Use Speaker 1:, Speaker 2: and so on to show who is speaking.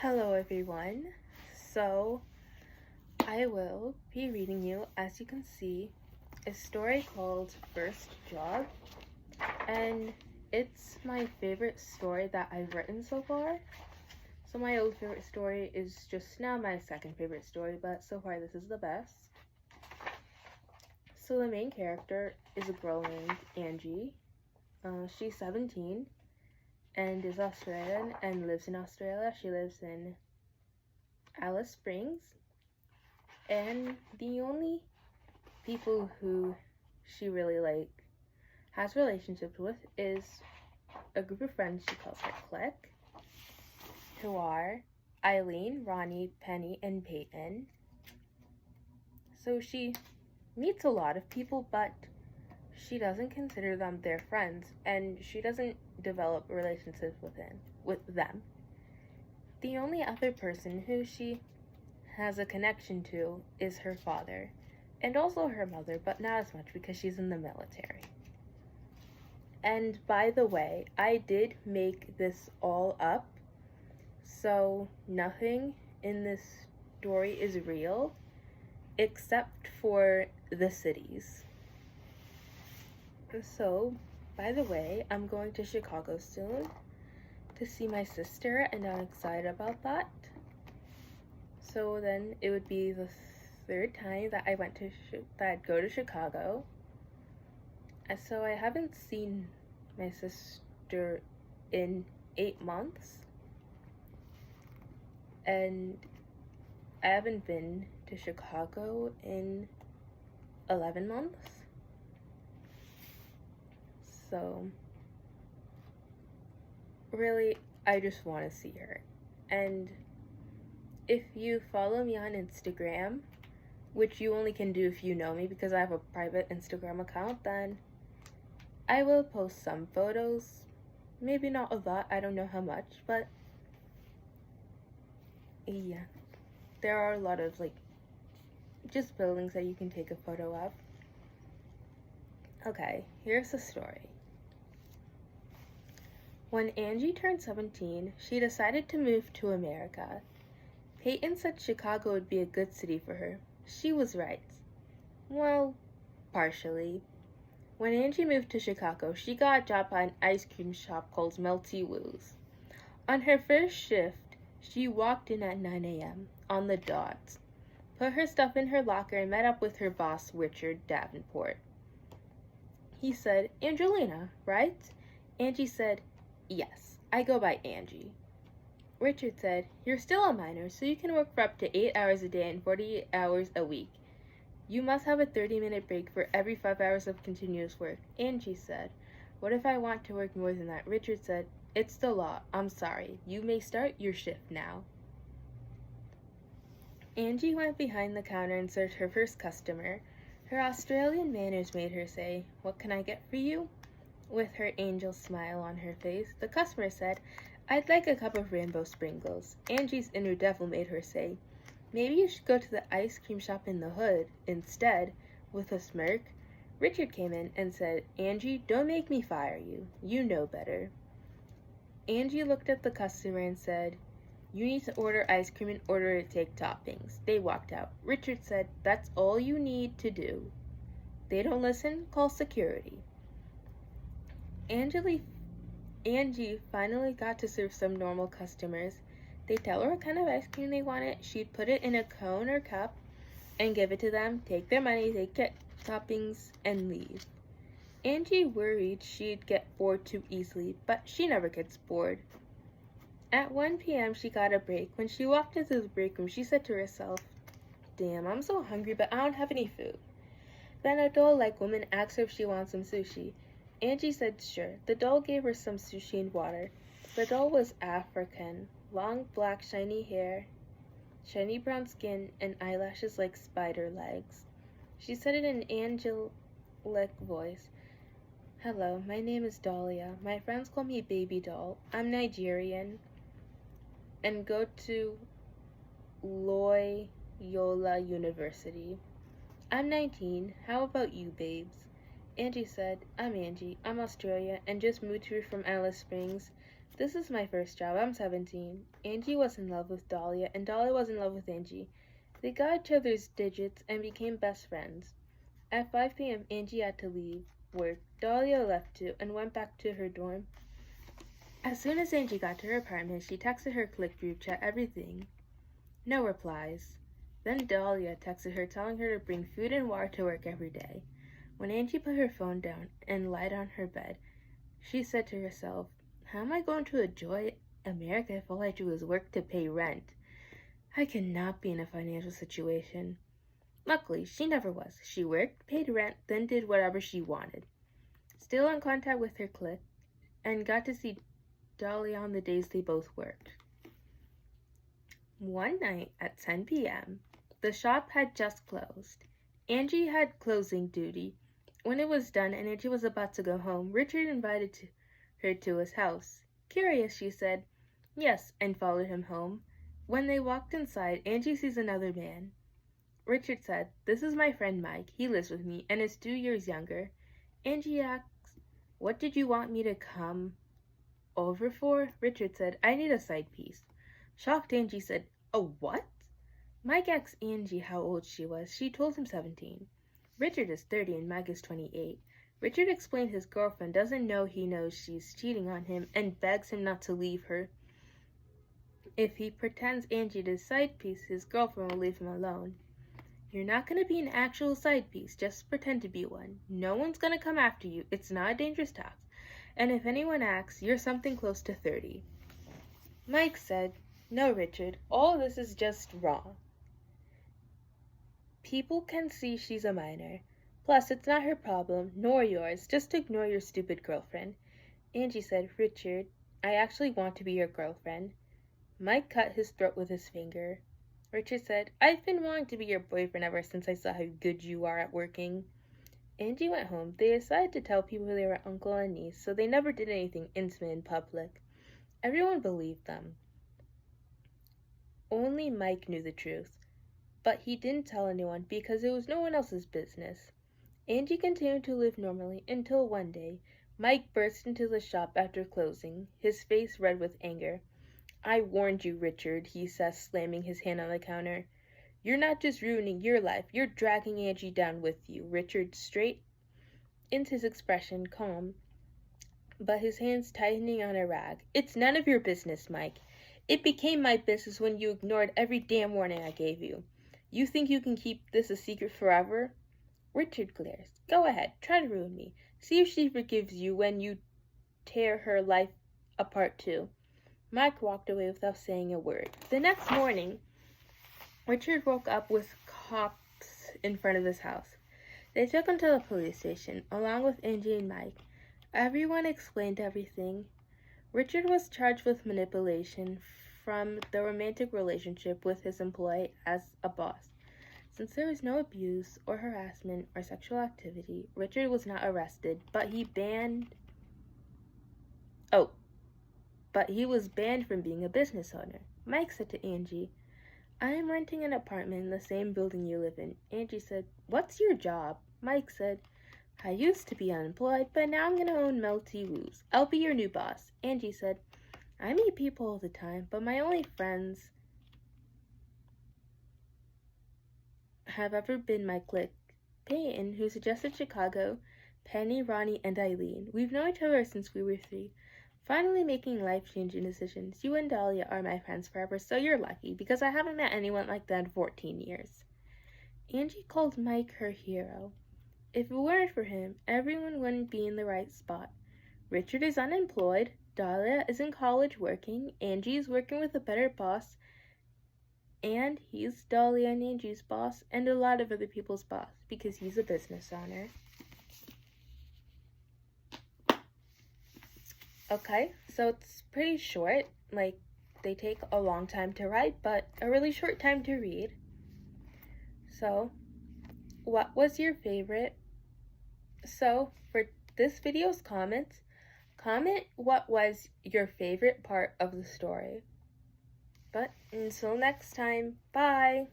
Speaker 1: Hello everyone. So, I will be reading you, as you can see, a story called First Job, and it's my favorite story that I've written so far. So my old favorite story is just now my second favorite story, but so far this is the best. So the main character is a girl named Angie. She's 17 and is Australian and lives in Australia. She lives in Alice Springs. And the only people who she really has relationships with is a group of friends she calls her clique, who are Eileen, Ronnie, Penny, and Peyton. So she meets a lot of people, but she doesn't consider them their friends, and she doesn't develop relationships with them. The only other person who she has a connection to is her father, and also her mother, but not as much because she's in the military. And by the way, I did make this all up, so nothing in this story is real except for the cities. So, by the way, I'm going to Chicago soon to see my sister, and I'm excited about that. So then it would be the third time that I'd go to Chicago. And so I haven't seen my sister in 8 months, and I haven't been to Chicago in 11 months. So really, I just want to see her. And if you follow me on Instagram, which you only can do if you know me because I have a private Instagram account, then I will post some photos. Maybe not a lot, I don't know how much, but yeah. There are a lot of just buildings that you can take a photo of. Okay, here's the story. When Angie turned 17, she decided to move to America. Peyton said Chicago would be a good city for her. She was right. Well, partially. When Angie moved to Chicago, she got a job at an ice cream shop called Melty Woo's. On her first shift, she walked in at 9 a.m. on the dot, put her stuff in her locker, and met up with her boss, Richard Davenport. He said, "Angelina, right?" Angie said, "Yes, I go by Angie." Richard said, "You're still a minor, so you can work for up to 8 hours a day and 48 hours a week. You must have a 30-minute break for every 5 hours of continuous work." Angie said, "What if I want to work more than that?" Richard said, "It's the law. I'm sorry. You may start your shift now." Angie went behind the counter and served her first customer. Her Australian manners made her say, "What can I get for you?" With her angel smile on her face, the customer said, "I'd like a cup of rainbow sprinkles." Angie's inner devil made her say, "Maybe you should go to the ice cream shop in the hood instead." With a smirk, Richard came in and said, "Angie, don't make me fire you. You know better." Angie looked at the customer and said, "You need to order ice cream in order to take toppings." They walked out. Richard said, "That's all you need to do. They don't listen, call security." Angie finally got to serve some normal customers. They'd tell her what kind of ice cream they wanted. She'd put it in a cone or cup and give it to them, take their money, they'd get toppings, and leave. Angie worried she'd get bored too easily, but she never gets bored. At 1 p.m. she got a break. When she walked into the break room, she said to herself, "Damn, I'm so hungry, but I don't have any food." Then a doll-like woman asked her if she wants some sushi. Angie said sure. The doll gave her some sushi and water. The doll was African, long black shiny hair, shiny brown skin, and eyelashes like spider legs. She said in an angelic voice, "Hello, my name is Dahlia. My friends call me Baby Doll. I'm Nigerian and go to Loyola University. I'm 19. How about you, babes?" Angie said, "I'm Angie. I'm Australia and just moved here from Alice Springs. This is my first job. I'm 17. Angie was in love with Dahlia, and Dahlia was in love with Angie. They got each other's digits and became best friends. At 5 p.m., Angie had to leave work. Dahlia left too and went back to her dorm. As soon as Angie got to her apartment, she texted her clique group chat everything. No replies. Then Dahlia texted her telling her to bring food and water to work every day. When Angie put her phone down and lied on her bed, she said to herself, "How am I going to enjoy America if all I do is work to pay rent? I cannot be in a financial situation." Luckily, she never was. She worked, paid rent, then did whatever she wanted. Still in contact with her clique, and got to see Dahlia on the days they both worked. One night at 10 p.m., the shop had just closed. Angie had closing duty. When it was done and Angie was about to go home, Richard invited her to his house. Curious, she said, "Yes," and followed him home. When they walked inside, Angie sees another man. Richard said, "This is my friend Mike. He lives with me and is 2 years younger." Angie asks, "What did you want me to come over for?" Richard said, "I need a side piece." Shocked, Angie said, "A what?" Mike asked Angie how old she was. She told him 17. Richard is 30 and Mike is 28. Richard explained his girlfriend doesn't know he knows she's cheating on him and begs him not to leave her. If he pretends Angie is a side piece, his girlfriend will leave him alone. "You're not going to be an actual side piece, just pretend to be one. No one's going to come after you. It's not a dangerous task. And if anyone asks, you're something close to 30. Mike said, "No, Richard, all this is just wrong. People can see she's a minor. Plus, it's not her problem, nor yours. Just ignore your stupid girlfriend." Angie said, "Richard, I actually want to be your girlfriend." Mike cut his throat with his finger. Richard said, "I've been wanting to be your boyfriend ever since I saw how good you are at working." Angie went home. They decided to tell people they were uncle and niece, so they never did anything intimate in public. Everyone believed them. Only Mike knew the truth. But he didn't tell anyone because it was no one else's business. Angie continued to live normally until one day, Mike burst into the shop after closing, his face red with anger. "I warned you, Richard," he says, slamming his hand on the counter. "You're not just ruining your life, you're dragging Angie down with you." Richard straightened his expression, calm, but his hands tightening on a rag. "It's none of your business, Mike. It became my business when you ignored every damn warning I gave you. You think you can keep this a secret forever?" Richard glares. "Go ahead, try to ruin me. See if she forgives you when you tear her life apart too." Mike walked away without saying a word. The next morning, Richard woke up with cops in front of his house. They took him to the police station, along with Angie and Mike. Everyone explained everything. Richard was charged with manipulation from the romantic relationship with his employee as a boss. Since there was no abuse or harassment or sexual activity, Richard was not arrested, but he was banned from being a business owner. Mike said to Angie, "I am renting an apartment in the same building you live in." Angie said, "What's your job?" Mike said, "I used to be unemployed, but now I'm going to own Melty Woos. I'll be your new boss." Angie said, "I meet people all the time, but my only friends have ever been my clique. Peyton, who suggested Chicago, Penny, Ronnie, and Eileen. We've known each other since we were 3. Finally making life-changing decisions. You and Dahlia are my friends forever, so you're lucky, because I haven't met anyone like that in 14 years. Angie called Mike her hero. If it weren't for him, everyone wouldn't be in the right spot. Richard is unemployed, Dahlia is in college working, Angie is working with a better boss, and he's Dahlia and Angie's boss, and a lot of other people's boss, because he's a business owner. Okay, so it's pretty short, like, they take a long time to write, but a really short time to read. So, what was your favorite? So, for this video's comments, comment what was your favorite part of the story. But until next time, bye!